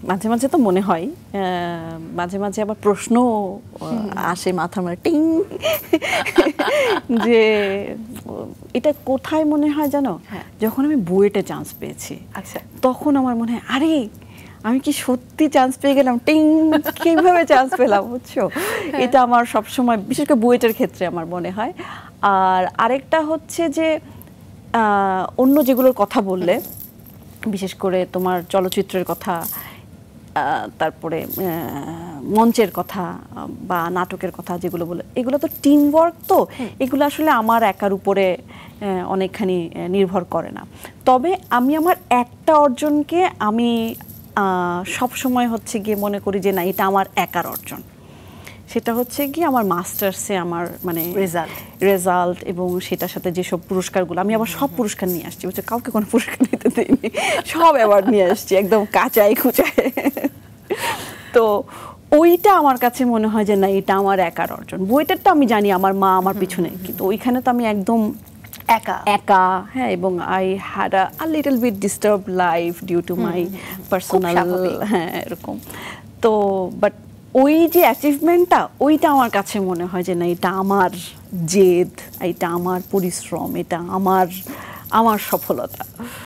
মাঝে মাঝে তো মনে হয়, মাঝে মাঝে আবার প্রশ্ন আসে মাথার মধ্যে টিং যে এটা কোথায় মনে হয় জানো, যখন আমি বুয়েটে চান্স পেয়েছি, আচ্ছা, তখন আমার মনে হয় আরে আমি কি সত্যি চান্স পেয়ে গেলাম, টিং কিভাবে চান্স পেলাম, বুঝছো? এটা আমার সবসময়, বিশেষ করে বুয়েটের ক্ষেত্রে আমার মনে হয়। আর আরেকটা হচ্ছে যে অন্য যেগুলোর কথা বললে, বিশেষ করে তোমার চলচ্চিত্রের কথা, তারপরে মঞ্চের কথা বা নাটকের কথা যেগুলো বলে, এগুলো তো টিম ওয়ার্ক, তো এগুলো আসলে আমার একার উপরে অনেকখানি নির্ভর করে না। তবে আমি আমার একটা অর্জনকে আমি সব সময় হচ্ছে গিয়ে মনে করি যে না, এটা আমার একার অর্জন। সেটা হচ্ছে কি আমার মাস্টার্সে আমার মানে রেজাল্ট এবং সেটার সাথে যেসব পুরস্কারগুলো, আমি আবার সব পুরস্কার নিয়ে আসছি, বুঝছো, কাউকে কোনো পুরস্কার নিতে দিইনি, সব অ্যাওয়ার্ড নিয়ে আসছি একদম কাঁচাই খুচায়। তো ওইটা আমার কাছে মনে হয় যে না, এটা আমার একার অর্জন। বইটার তো আমি জানি আমার মা আমার পিছনে, কিন্তু ওইখানে তো আমি একদম একা। হ্যাঁ, এবং I had a little bit disturb life due to my personal, হ্যাঁ এরকম। তো বাট ওই যে অ্যাচিভমেন্টটা, ওইটা আমার কাছে মনে হয় যে না, এটা আমার জেদ, এটা আমার পরিশ্রম, এটা আমার সফলতা।